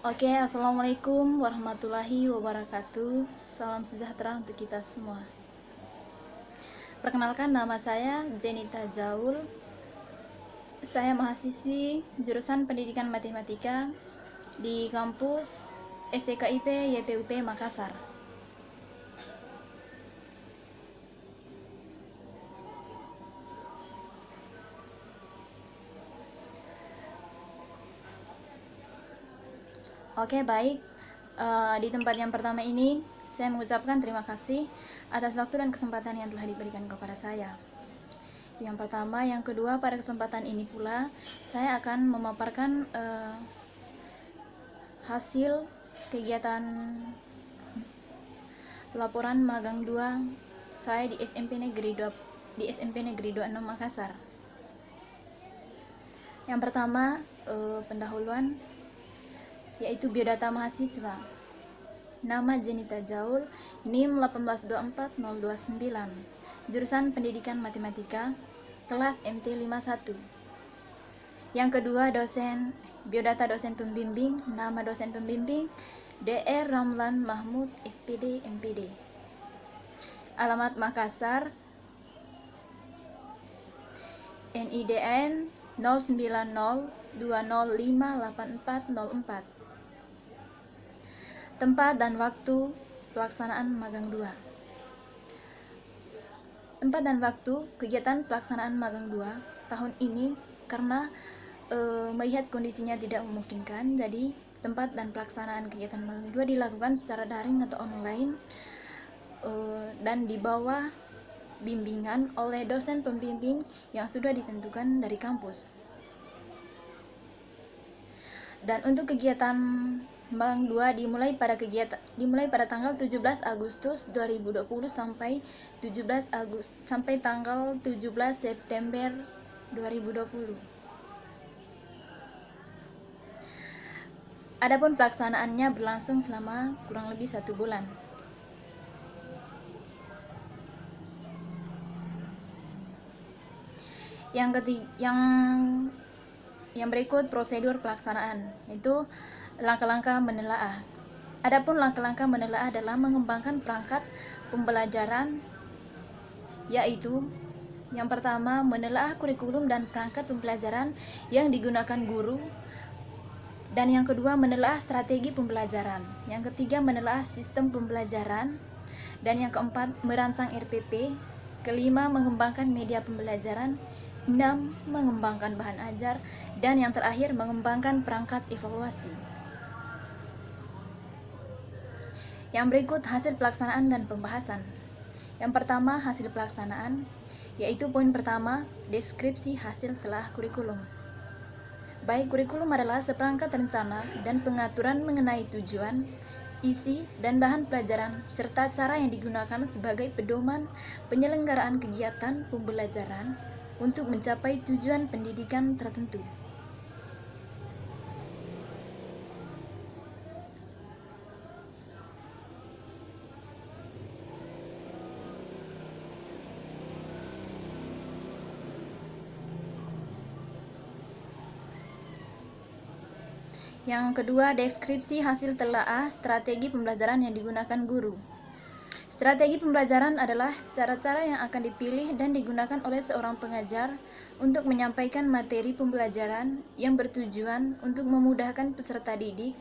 Oke, assalamualaikum warahmatullahi wabarakatuh. Salam sejahtera untuk kita semua. Perkenalkan, nama saya Zenita Jaul. Saya mahasiswi jurusan Pendidikan Matematika di kampus STKIP YPUP Makassar. Oke, baik. Di tempat yang pertama ini, saya mengucapkan terima kasih atas waktu dan kesempatan yang telah diberikan kepada saya. Yang pertama, yang kedua, pada kesempatan ini pula, saya akan memaparkan hasil kegiatan laporan magang 2 saya di SMP Negeri 26 Makassar. Yang pertama, pendahuluan, yaitu biodata mahasiswa. Nama Zenita Jaul, NIM 1824029, jurusan Pendidikan Matematika, kelas MT51. Yang kedua, biodata dosen pembimbing. Nama dosen pembimbing DR Ramlan Mahmud, SPD MPD. Alamat Makassar, NIDN 09020584404. Tempat dan waktu pelaksanaan magang 2. Tempat dan waktu kegiatan pelaksanaan magang 2 tahun ini karena melihat kondisinya tidak memungkinkan, jadi tempat dan pelaksanaan kegiatan magang 2 dilakukan secara daring atau online dan di bawah bimbingan oleh dosen pembimbing yang sudah ditentukan dari kampus. Dan untuk kegiatan magang 2 dimulai pada tanggal 17 Agustus 2020 sampai tanggal 17 September 2020. Adapun pelaksanaannya berlangsung selama kurang lebih 1 bulan. Yang berikut prosedur pelaksanaan, yaitu langkah-langkah menelaah. Adapun langkah-langkah menelaah adalah mengembangkan perangkat pembelajaran, yaitu yang pertama, menelaah kurikulum dan perangkat pembelajaran yang digunakan guru, dan yang kedua, menelaah strategi pembelajaran, yang ketiga, menelaah sistem pembelajaran, dan yang keempat, merancang RPP, kelima, mengembangkan media pembelajaran, 6. Mengembangkan bahan ajar, dan yang terakhir, mengembangkan perangkat evaluasi. Yang berikut hasil pelaksanaan dan pembahasan. Yang pertama, hasil pelaksanaan, yaitu poin pertama, deskripsi hasil telah kurikulum. Baik, kurikulum adalah seperangkat rencana dan pengaturan mengenai tujuan, isi, dan bahan pelajaran, serta cara yang digunakan sebagai pedoman penyelenggaraan kegiatan pembelajaran untuk mencapai tujuan pendidikan tertentu. Yang kedua, deskripsi hasil telaah strategi pembelajaran yang digunakan guru. Strategi pembelajaran adalah cara-cara yang akan dipilih dan digunakan oleh seorang pengajar untuk menyampaikan materi pembelajaran yang bertujuan untuk memudahkan peserta didik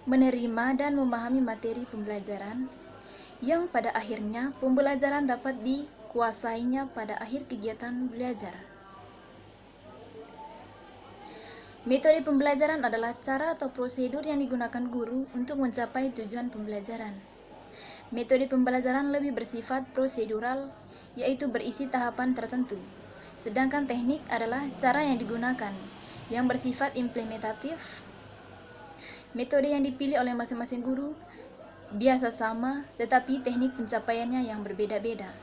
menerima dan memahami materi pembelajaran, yang pada akhirnya pembelajaran dapat dikuasainya pada akhir kegiatan belajar. Metode pembelajaran adalah cara atau prosedur yang digunakan guru untuk mencapai tujuan pembelajaran. Metode pembelajaran lebih bersifat prosedural, yaitu berisi tahapan tertentu. Sedangkan teknik adalah cara yang digunakan, yang bersifat implementatif. Metode yang dipilih oleh masing-masing guru biasa sama, tetapi teknik pencapaiannya yang berbeda-beda.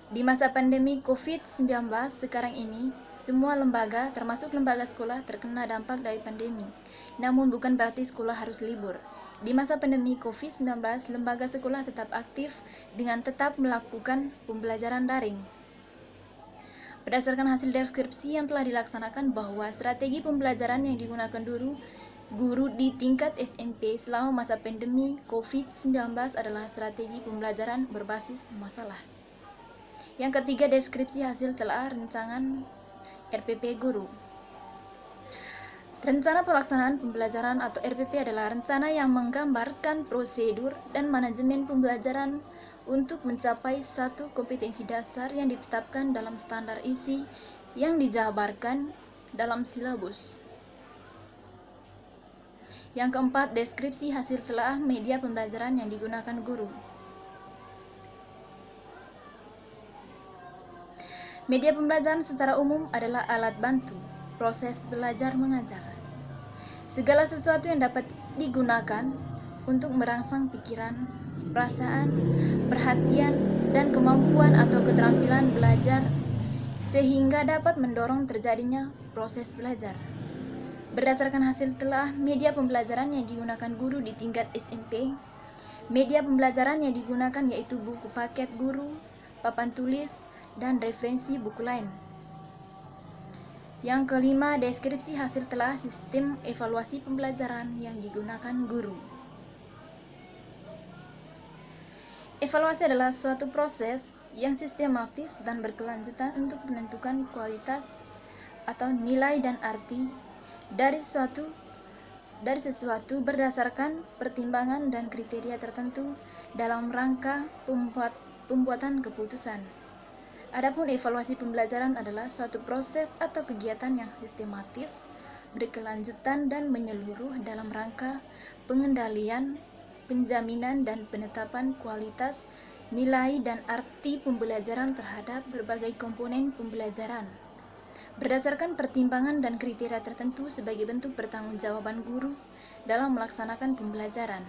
Di masa pandemi COVID-19 sekarang ini, semua lembaga, termasuk lembaga sekolah, terkena dampak dari pandemi. Namun bukan berarti sekolah harus libur. Di masa pandemi COVID-19, lembaga sekolah tetap aktif dengan tetap melakukan pembelajaran daring. Berdasarkan hasil deskripsi yang telah dilaksanakan bahwa strategi pembelajaran yang digunakan guru di tingkat SMP selama masa pandemi COVID-19 adalah strategi pembelajaran berbasis masalah. Yang ketiga, deskripsi hasil telaah rancangan RPP guru. Rencana pelaksanaan pembelajaran atau RPP adalah rencana yang menggambarkan prosedur dan manajemen pembelajaran untuk mencapai satu kompetensi dasar yang ditetapkan dalam standar isi yang dijabarkan dalam silabus. Yang keempat, deskripsi hasil telaah media pembelajaran yang digunakan guru. Media pembelajaran secara umum adalah alat bantu proses belajar mengajar. Segala sesuatu yang dapat digunakan untuk merangsang pikiran, perasaan, perhatian, dan kemampuan atau keterampilan belajar sehingga dapat mendorong terjadinya proses belajar. Berdasarkan hasil telaah media pembelajaran yang digunakan guru di tingkat SMP, media pembelajaran yang digunakan yaitu buku paket guru, papan tulis, dan referensi buku lain. Yang kelima, deskripsi hasil telaah sistem evaluasi pembelajaran yang digunakan guru. Evaluasi adalah suatu proses yang sistematis dan berkelanjutan untuk menentukan kualitas atau nilai dan arti dari sesuatu berdasarkan pertimbangan dan kriteria tertentu dalam rangka pembuatan keputusan. Adapun evaluasi pembelajaran adalah suatu proses atau kegiatan yang sistematis, berkelanjutan dan menyeluruh dalam rangka pengendalian, penjaminan dan penetapan kualitas, nilai dan arti pembelajaran terhadap berbagai komponen pembelajaran. Berdasarkan pertimbangan dan kriteria tertentu sebagai bentuk pertanggungjawaban guru dalam melaksanakan pembelajaran.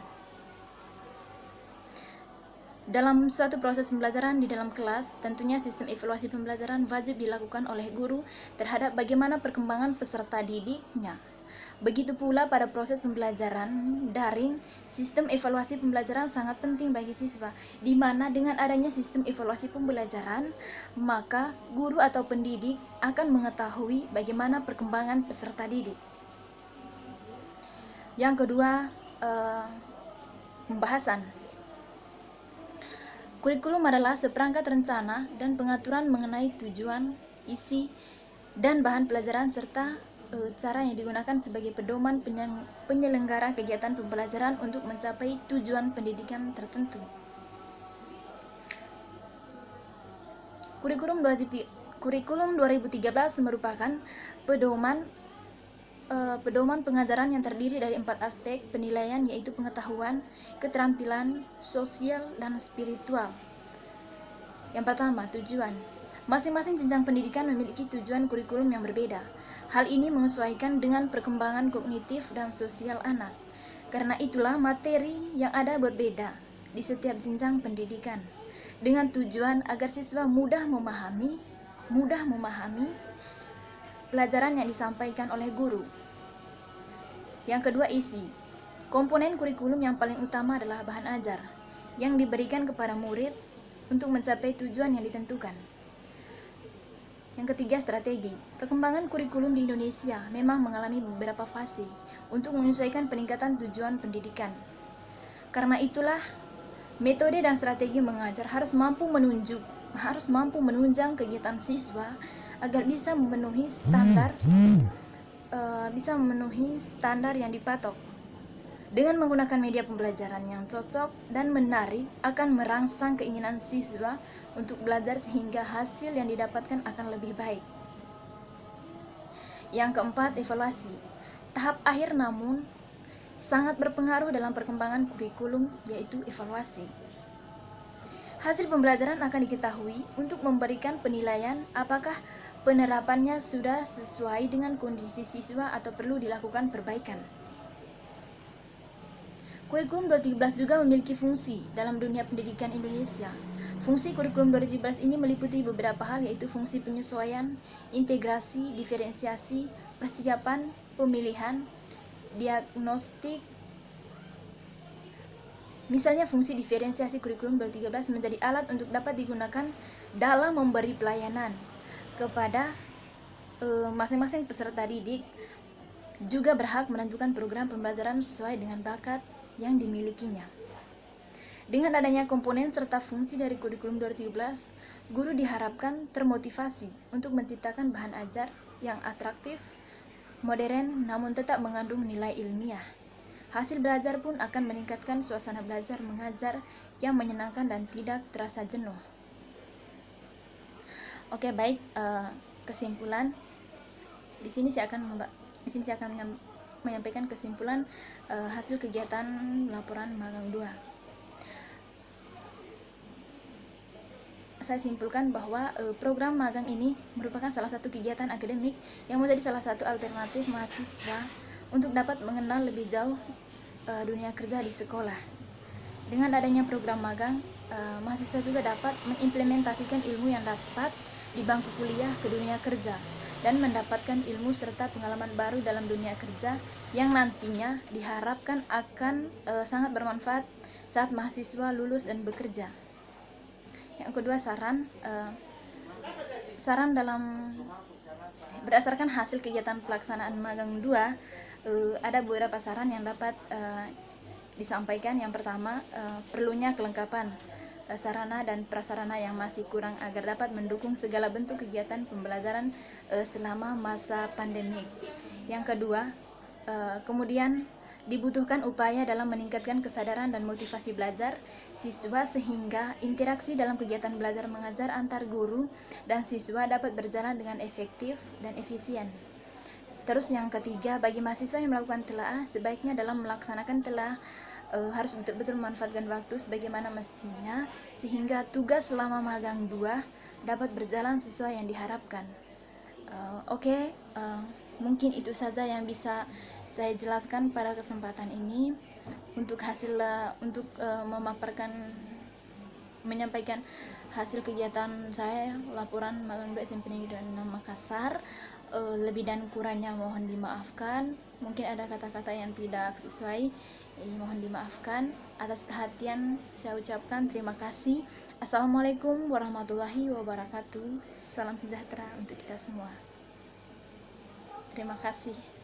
Dalam suatu proses pembelajaran di dalam kelas, tentunya sistem evaluasi pembelajaran wajib dilakukan oleh guru terhadap bagaimana perkembangan peserta didiknya. Begitu pula pada proses pembelajaran daring, sistem evaluasi pembelajaran sangat penting bagi siswa, di mana dengan adanya sistem evaluasi pembelajaran, maka guru atau pendidik akan mengetahui bagaimana perkembangan peserta didik. Yang kedua, pembahasan. Kurikulum adalah seperangkat rencana dan pengaturan mengenai tujuan, isi, dan bahan pelajaran serta cara yang digunakan sebagai pedoman penyelenggara kegiatan pembelajaran untuk mencapai tujuan pendidikan tertentu. Kurikulum 2013 merupakan pedoman pengajaran yang terdiri dari 4 aspek penilaian, yaitu pengetahuan, keterampilan, sosial, dan spiritual. Yang pertama, tujuan. Masing-masing jenjang pendidikan memiliki tujuan kurikulum yang berbeda. Hal ini menyesuaikan dengan perkembangan kognitif dan sosial anak. Karena itulah materi yang ada berbeda di setiap jenjang pendidikan, dengan tujuan agar siswa mudah memahami pelajaran yang disampaikan oleh guru. Yang kedua, isi. Komponen kurikulum yang paling utama adalah bahan ajar yang diberikan kepada murid untuk mencapai tujuan yang ditentukan. Yang ketiga, strategi. Perkembangan kurikulum di Indonesia memang mengalami beberapa fase untuk menyesuaikan peningkatan tujuan pendidikan. Karena itulah, metode dan strategi mengajar harus mampu menunjang kegiatan siswa agar bisa memenuhi standar yang dipatok. Dengan menggunakan media pembelajaran yang cocok dan menarik akan merangsang keinginan siswa untuk belajar sehingga hasil yang didapatkan akan lebih baik. Yang keempat, evaluasi. Tahap akhir namun sangat berpengaruh dalam perkembangan kurikulum, yaitu evaluasi. Hasil pembelajaran akan diketahui untuk memberikan penilaian apakah penerapannya sudah sesuai dengan kondisi siswa atau perlu dilakukan perbaikan. Kurikulum 2013 juga memiliki fungsi dalam dunia pendidikan Indonesia. Fungsi kurikulum 2013 ini meliputi beberapa hal, yaitu fungsi penyesuaian, integrasi, diferensiasi, persiapan, pemilihan, diagnostik. Misalnya, fungsi diferensiasi kurikulum 2013 menjadi alat untuk dapat digunakan dalam memberi pelayanan kepada masing-masing peserta didik juga berhak menentukan program pembelajaran sesuai dengan bakat yang dimilikinya. Dengan adanya komponen serta fungsi dari kurikulum 2017, guru diharapkan termotivasi untuk menciptakan bahan ajar yang atraktif, modern, namun tetap mengandung nilai ilmiah. Hasil belajar pun akan meningkatkan suasana belajar mengajar yang menyenangkan dan tidak terasa jenuh. Oke, baik, kesimpulan. Di sini saya akan menyampaikan kesimpulan hasil kegiatan laporan magang 2. Saya simpulkan bahwa program magang ini merupakan salah satu kegiatan akademik yang menjadi salah satu alternatif mahasiswa untuk dapat mengenal lebih jauh dunia kerja di sekolah. Dengan adanya program magang, mahasiswa juga dapat mengimplementasikan ilmu yang dapat di bangku kuliah ke dunia kerja dan mendapatkan ilmu serta pengalaman baru dalam dunia kerja yang nantinya diharapkan akan sangat bermanfaat saat mahasiswa lulus dan bekerja. Yang kedua, saran dalam berdasarkan hasil kegiatan pelaksanaan magang 2, ada beberapa saran yang dapat disampaikan. Yang pertama, perlunya kelengkapan sarana dan prasarana yang masih kurang agar dapat mendukung segala bentuk kegiatan pembelajaran selama masa pandemik. Yang kedua, kemudian dibutuhkan upaya dalam meningkatkan kesadaran dan motivasi belajar siswa sehingga interaksi dalam kegiatan belajar mengajar antar guru dan siswa dapat berjalan dengan efektif dan efisien. Terus yang ketiga, bagi mahasiswa yang melakukan telaah, sebaiknya dalam melaksanakan telaah harus betul-betul memanfaatkan waktu sebagaimana mestinya sehingga tugas selama magang 2 dapat berjalan sesuai yang diharapkan. Mungkin itu saja yang bisa saya jelaskan pada kesempatan ini untuk menyampaikan hasil kegiatan saya laporan magang 2 SMP Negeri 26 Makassar. Lebih dan kurangnya mohon dimaafkan. Mungkin ada kata-kata yang tidak sesuai, mohon dimaafkan. Atas perhatian saya ucapkan terima kasih. Assalamualaikum warahmatullahi wabarakatuh. Salam sejahtera untuk kita semua. Terima kasih.